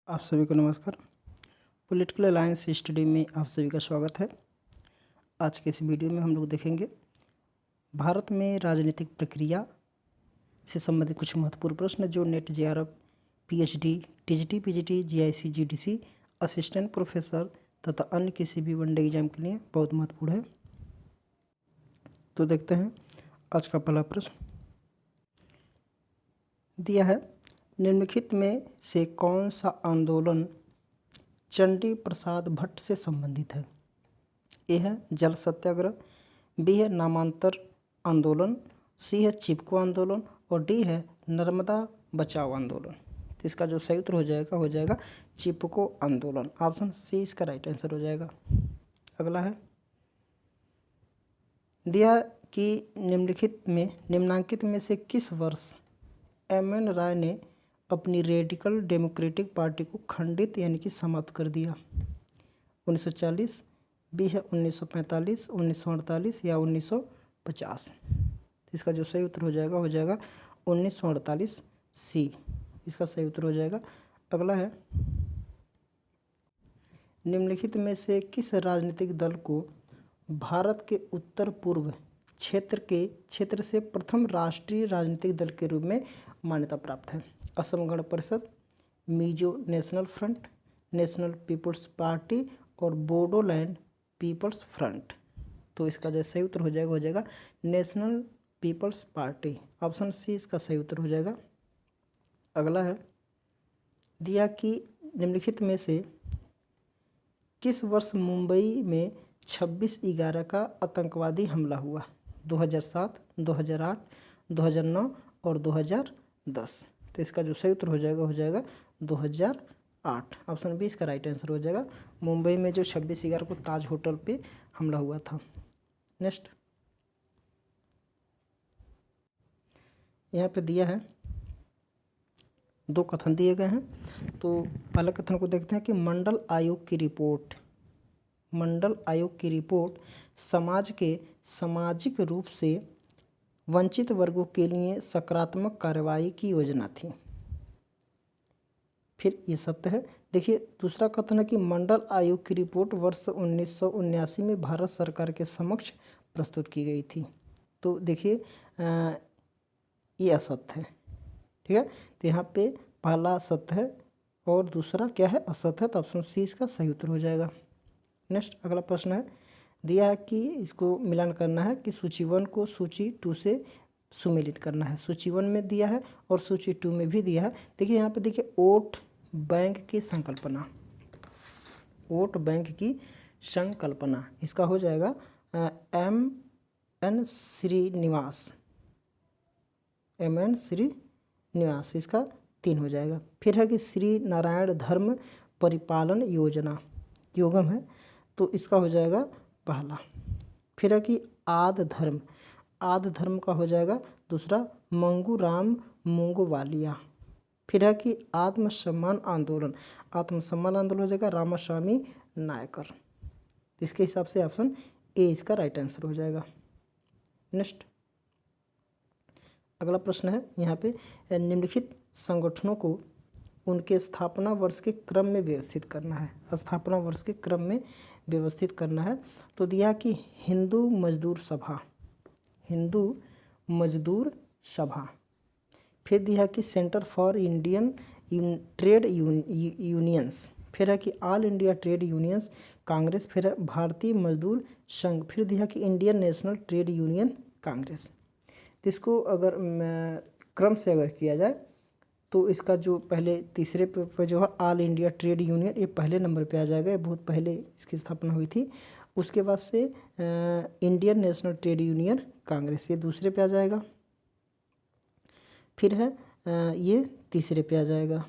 आप सभी को नमस्कार। पॉलिटिकल अलायंस स्टडी में आप सभी का स्वागत है। आज के इस वीडियो में हम लोग देखेंगे भारत में राजनीतिक प्रक्रिया से संबंधित कुछ महत्वपूर्ण प्रश्न जो net JRF, PhD, TGT, PGT, GIC, GDC, assistant professor तथा अन्य किसी भी वनडे एग्जाम के लिए बहुत महत्वपूर्ण है। तो देखते हैं आज का पहला प्रश्न दिया है, निम्नलिखित में से कौन सा आंदोलन चंडी प्रसाद भट्ट से संबंधित है? ए है जल सत्याग्रह, बी है नामांतर आंदोलन, सी है चिपको आंदोलन और डी है नर्मदा बचाओ आंदोलन। तो इसका जो सही उत्तर हो जाएगा चिपको आंदोलन। ऑप्शन सी इसका राइट आंसर हो जाएगा। अगला है दिया कि निम्नांकित में से किस वर्ष एम.एन. राय ने अपनी रेडिकल डेमोक्रेटिक पार्टी को खंडित यानी कि समाप्त कर दिया? 1940, बी है 1945, 1948 या 1950। इसका जो सही उत्तर हो जाएगा 1948 सी इसका सही उत्तर हो जाएगा। अगला है निम्नलिखित में से किस राजनीतिक दल को भारत के उत्तर पूर्व क्षेत्र से प्रथम राष्ट्रीय राजनीतिक दल के रूप में मान्यता प्राप्त है? Asom Gana Parishad, Mizo National Front, National People's Party और बोडोलैंड पीपल्स फ्रंट। तो इसका जो सही उत्तर हो जाएगा National People's Party. Option C इसका सही उत्तर हो जाएगा। अगला है दिया कि निम्नलिखित में से किस वर्ष मुंबई में 26/11 का आतंकवादी हमला हुआ? 2007, 2008, 2009 और 2010। तो इसका जो सही उत्तर हो जाएगा 2008। ऑप्शन बी इसका राइट आंसर हो जाएगा। मुंबई में जो 26/11 को ताज होटल पे हमला हुआ था। नेक्स्ट यहाँ पे दिया है, दो कथन दिए गए हैं। तो पहले कथन को देखते हैं कि मंडल आयोग की रिपोर्ट समाज के सामाजिक रूप से वंचित वर्गों के लिए सकारात्मक कार्रवाई की योजना थी। फिर ये सत्य है। देखिए दूसरा कथन है कि मंडल आयोग की रिपोर्ट वर्ष 1979 में भारत सरकार के समक्ष प्रस्तुत की गई थी। तो देखिए ये असत्य है। ठीक है, तो यहाँ पे पहला सत्य है और दूसरा क्या है, असत्य है। तो ऑप्शन सी इसका सही उत्तर हो जाएगा। नेक्स्ट अगला प्रश्न है दिया है कि इसको मिलान करना है कि सूची 1 को सूची 2 से सुमेलित करना है। सूची 1 में दिया है और सूची 2 में भी दिया है। देखिए यहाँ पे देखिए वोट बैंक की संकल्पना इसका हो जाएगा एम.एन. श्रीनिवास इसका 3 हो जाएगा। फिर है कि श्री नारायण धर्म परिपालन योगम है, तो इसका हो जाएगा पहला। फिर है कि आद धर्म का हो जाएगा दूसरा मंगूराम मोंगोवालिया। फिर है कि आत्मसम्मान आंदोलन हो जाएगा रामास्वामी नायकर। इसके हिसाब से ऑप्शन ए इसका राइट आंसर हो जाएगा। नेक्स्ट अगला प्रश्न है यहाँ पे निम्नलिखित संगठनों को उनके स्थापना वर्ष के क्रम में व्यवस्थित करना है। तो दिया कि हिंदू मजदूर सभा। फिर दिया कि centre for Indian trade unions. फिर है कि all India trade unions Congress. फिर है भारतीय मजदूर संघ। फिर दिया कि Indian national trade union Congress. तो इसको अगर क्रम से अगर किया जाए तो इसका जो पहले तीसरे पे जो है ऑल इंडिया ट्रेड यूनियन, ये पहले नंबर पे आ जाएगा। ये बहुत पहले इसकी स्थापना हुई थी। उसके बाद से Indian national trade union Congress ये दूसरे पे आ जाएगा। फिर है ये तीसरे पे आ जाएगा।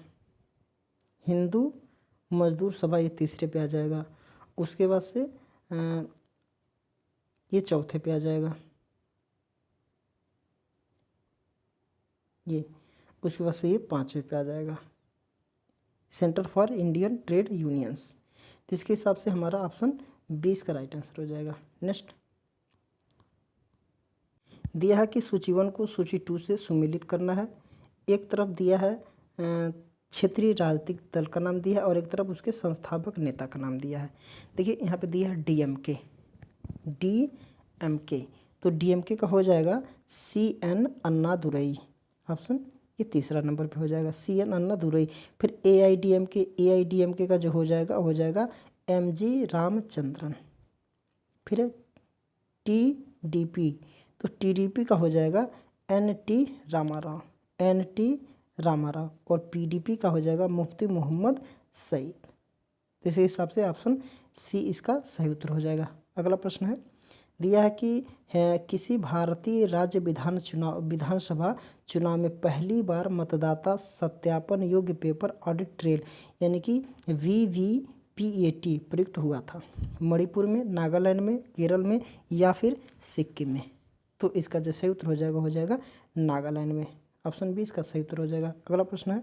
हिंदू मजदूर सभा ये तीसरे पे आ जाएगा। उसके बाद से ये चौथे पे आ जाएगा। ये उसके बाद से ये 5वें पे आ जाएगा, centre for Indian trade unions. तो इसके हिसाब से हमारा ऑप्शन 20 का राइट आंसर हो जाएगा। नेक्स्ट दिया है कि सूची 1 को सूची 2 से सुमेलित करना है। एक तरफ दिया है क्षेत्रीय राजनीतिक दल का नाम दिया है और एक तरफ उसके संस्थापक नेता का नाम दिया है। देखिए यहाँ पे दिया है डीएमके, डीएमके, तो डीएमके का हो जाएगा CN अन्नादुरई, ऑप्शन ये तीसरा नंबर पे हो जाएगा CN अन्नादुरई। फिर एआईडीएमके, एआईडीएमके का जो हो जाएगा MG रामचंद्रन। फिर है TDP, तो TDP का हो जाएगा NT रामाराव, NT रामाराव। और PDP का हो जाएगा मुफ्ती मोहम्मद सईद। तो इस हिसाब से ऑप्शन सी इसका सही उत्तर हो जाएगा। अगला प्रश्न है, दिया है कि किसी भारतीय राज्य विधानसभा चुनाव में पहली बार मतदाता सत्यापन योग्य पेपर ऑडिट ट्रेल यानी कि VVPAT प्रयुक्त हुआ था। मणिपुर में, नागालैंड में, केरल में या फिर सिक्किम में। तो इसका जो सही उत्तर हो जाएगा नागालैंड में, ऑप्शन बी इसका सही उत्तर हो जाएगा। अगला प्रश्न है,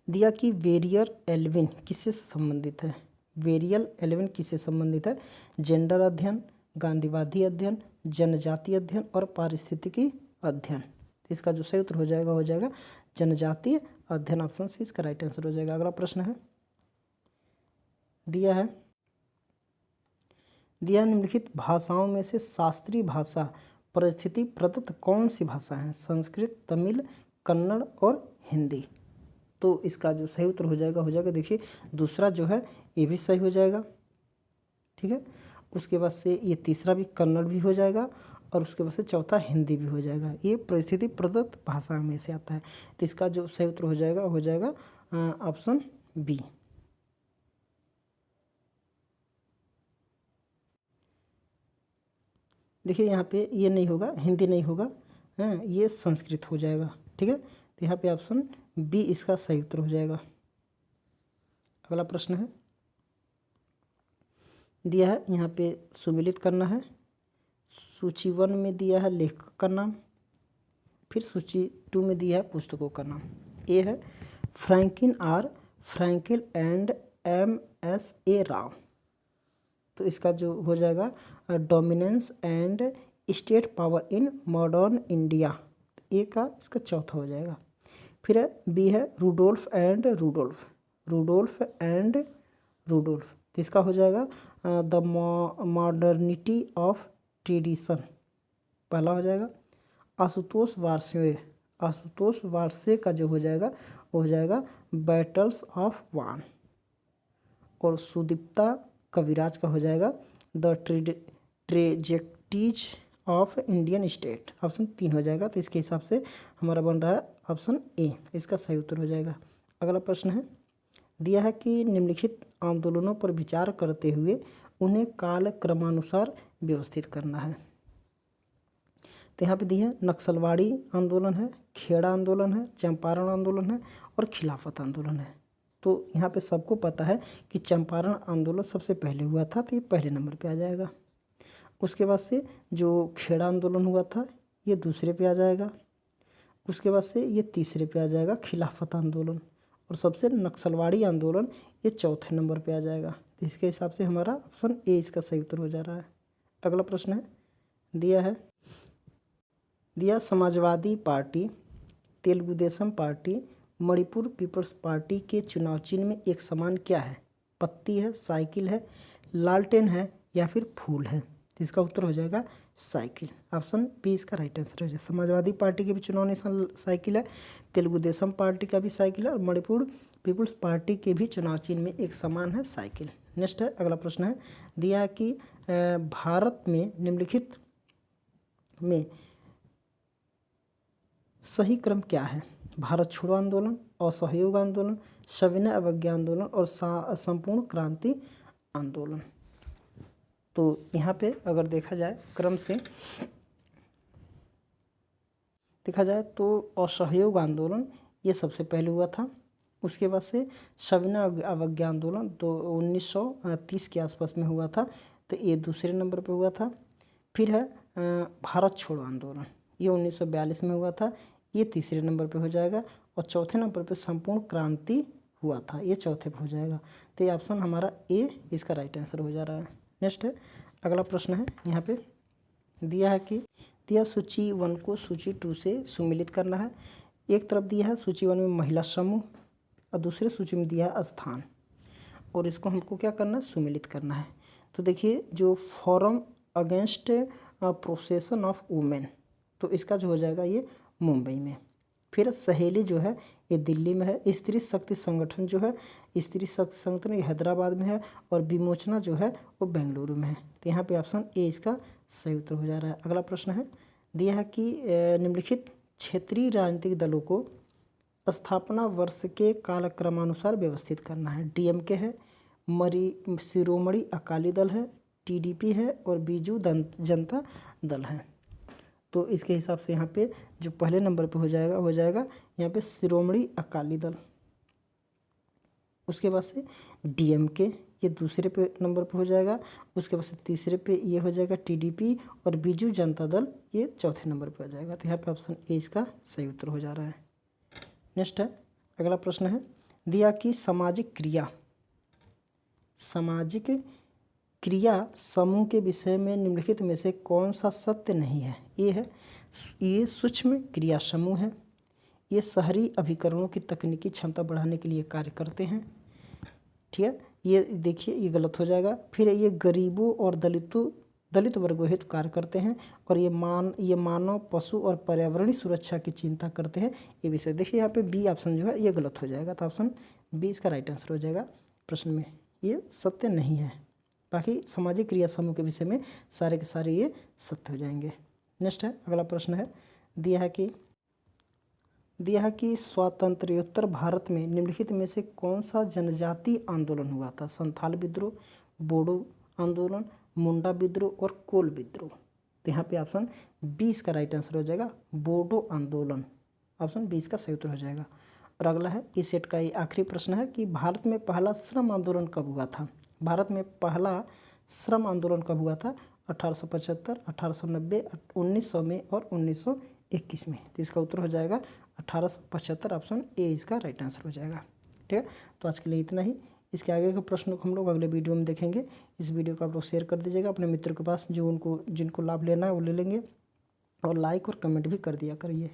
दिया कि वेरियर एल्विन किससे संबंधित है। वेरियल एल्विन किससे संबंधित है? जेंडर अध्ययन, गांधीवादी अध्ययन, जनजातीय अध्ययन और पारिस्थितिकी अध्ययन। तो इसका जो सही उत्तर हो जाएगा जनजातीय अध्ययन, ऑप्शन सी इसका राइट आंसर हो जाएगा। अगला प्रश्न है, दिया है निम्नलिखित भाषाओं में से शास्त्रीय भाषा परिस्थिति प्रदत्त कौन सी भाषा है? संस्कृत, तमिल, कन्नड़ और हिंदी। तो इसका जो सही उत्तर हो जाएगा देखिए दूसरा जो है ये भी सही हो जाएगा, ठीक है। उसके बाद से ये तीसरा भी कन्नड़ भी हो जाएगा और उसके बाद से चौथा हिंदी भी हो जाएगा। ये परिस्थिति प्रदत्त भाषा में से आता है। तो इसका जो सही उत्तर हो जाएगा ऑप्शन बी। देखिए यहाँ पे ये नहीं होगा, हिंदी नहीं होगा, हाँ ये संस्कृत हो जाएगा, ठीक है। तो यहाँ पे ऑप्शन बी इसका सही उत्तर हो जाएगा। अगला प्रश्न है, दिया है यहाँ पे सुमिलित करना है। सूची 1 में दिया है लेखक का नाम, फिर सूची 2 में दिया है पुस्तकों का नाम। ए है Francine R Frankel and MS A Rao. तो इसका जो हो जाएगा dominance and state power in modern India, A का इसका चौथा हो जाएगा। फिर है बी है Rudolph and Rudolph, Rudolph and Rudolph. तो इसका हो जाएगा द मॉडर्निटी ऑफ ट्रेडिशन, पहला हो जाएगा। आशुतोष वार्ष्णेय, आशुतोष वार्ष्णेय का जो हो जाएगा बैटल्स ऑफ वान। और सुदीप्ता कविराज का हो जाएगा the trajectories of Indian state, option 3 हो जाएगा। तो इसके हिसाब से हमारा बन रहा है ऑप्शन ए, इसका सही उत्तर हो जाएगा। अगला प्रश्न है, दिया है कि निम्नलिखित आंदोलनों पर विचार करते हुए उन्हें काल क्रमानुसार व्यवस्थित करना है। तो यहाँ पे दिया है नक्सलवाड़ी आंदोलन है, खेड़ा आंदोलन है, चंपारण आंदोलन है और खिलाफत आंदोलन है। तो यहाँ पे सबको पता है कि चंपारण आंदोलन सबसे पहले हुआ था, तो ये पहले नंबर पे आ जाएगा। उसके बाद से जो खेड़ा आंदोलन हुआ था ये दूसरे पे आ जाएगा। उसके बाद से ये तीसरे पे आ जाएगा खिलाफत आंदोलन, और सबसे नक्सलवाड़ी आंदोलन ये चौथे नंबर पे आ जाएगा। तो इसके हिसाब से हमारा ऑप्शन ए इसका सही उत्तर हो जा रहा है। अगला प्रश्न है, दिया Samajwadi Party, Telugu Desam Party, Manipur People's Party के चुनाव चिन्ह में एक समान क्या है? पत्ती है, साइकिल है, लालटेन है या फिर फूल है? तो इसका उत्तर हो जाएगा साइकिल, ऑप्शन बी इसका राइट आंसर हो जाएगा। समाजवादी पार्टी के भी चुनाव निशान साइकिल है, तेलुगु देशम पार्टी का भी साइकिल है और मणिपुर पीपल्स पार्टी के भी चुनाव चिन्ह में एक समान है साइकिल। नेक्स्ट है, अगला प्रश्न है, दिया है कि भारत में निम्नलिखित में सही क्रम क्या है? भारत छोड़ो आंदोलन, असहयोग आंदोलन, सविनय अवज्ञा आंदोलन और संपूर्ण क्रांति आंदोलन। तो यहाँ पे अगर देखा जाए क्रम से देखा जाए तो असहयोग आंदोलन ये सबसे पहले हुआ था। उसके बाद से सविनय अवज्ञा आंदोलन 1930 के आसपास में हुआ था, तो ये दूसरे नंबर पे हुआ था। फिर है भारत छोड़ो आंदोलन, ये 1942 में हुआ था, ये तीसरे नंबर पे हो जाएगा। और चौथे नंबर पे संपूर्ण क्रांति हुआ था, ये चौथे पे हो जाएगा। तो ये ऑप्शन हमारा ए इसका राइट आंसर हो जा रहा है। नेक्स्ट है, अगला प्रश्न है, यहाँ पे दिया है कि सूची 1 को सूची 2 से सुमिलित करना है। एक तरफ दिया है सूची 1 में महिला समूह और दूसरे सूची में दिया है स्थान, और इसको हमको क्या करना है, सुमेलित करना है। तो देखिए जो Forum Against Oppression of Women, तो इसका जो हो जाएगा ये मुंबई में। फिर सहेली जो है ये दिल्ली में है। स्त्री शक्ति संगठन जो है, स्त्री शक्ति संगठन ये हैदराबाद में है, और विमोचना जो है वो बेंगलुरु में है। तो यहाँ पे ऑप्शन ए इसका सही उत्तर हो जा रहा है। अगला प्रश्न है, दिया है कि निम्नलिखित क्षेत्रीय राजनीतिक दलों को स्थापना वर्ष के कालक्रमानुसार व्यवस्थित करना है। डीएमके है, शिरोमणि अकाली दल है, टीडीपी है, और बीजू जनता दल है। तो इसके हिसाब से यहाँ पे जो पहले नंबर पे हो जाएगा यहाँ पे शिरोमणि अकाली दल, उसके बाद से डीएमके ये दूसरे पे नंबर पे हो जाएगा, उसके बाद से तीसरे पे ये हो जाएगा टीडीपी, और बीजू जनता दल ये चौथे नंबर पे हो जाएगा। तो यहाँ पे ऑप्शन ए इसका सही उत्तर हो जा रहा है। नेक्स्ट है, अगला प्रश्न है, दिया कि सामाजिक क्रिया समूह के विषय में निम्नलिखित में से कौन सा सत्य नहीं है। ये सूक्ष्म क्रिया समूह है, ये शहरी अभिकरणों की तकनीकी क्षमता बढ़ाने के लिए कार्य करते हैं। ठीक है, ये देखिए ये गलत हो जाएगा। फिर ये गरीबों और दलित वर्गों हेतु कार्य करते हैं, और ये मानव, पशु और पर्यावरणीय सुरक्षा की चिंता करते हैं। ये विषय देखिए यहाँ पे बी ऑप्शन जो है ये गलत हो जाएगा। तो ऑप्शन बी इसका राइट आंसर हो जाएगा प्रश्न में, ये सत्य नहीं है। बाकी सामाजिक क्रिया समूह के विषय में सारे के सारे ये सत्य हो जाएंगे। नेक्स्ट है, अगला प्रश्न है, दिया है कि स्वातंत्र्योत्तर भारत में निम्नलिखित में से कौन सा जनजातीय आंदोलन हुआ था। संथाल विद्रोह, बोडो आंदोलन, मुंडा विद्रोह और कोल विद्रोह। तो यहाँ पे ऑप्शन 20 का राइट आंसर हो जाएगा बोडो आंदोलन। ऑप्शन 20 का सही उत्तर हो जाएगा। और अगला है, इस सेट का ये आखिरी प्रश्न है कि भारत में पहला श्रम आंदोलन कब हुआ था। भारत में पहला श्रम आंदोलन कब हुआ था। 1875, 1890, 1900 में और 1921 में। तो इसका उत्तर हो जाएगा 1875। ऑप्शन ए इसका राइट आंसर हो जाएगा। ठीक है, तो आज के लिए इतना ही। इसके आगे के प्रश्नों को हम लोग अगले वीडियो में देखेंगे। इस वीडियो को आप लोग शेयर कर दीजिएगा अपने मित्रों के पास, जो जिनको लाभ लेना है वो ले लेंगे, और लाइक और कमेंट भी कर दिया करिए।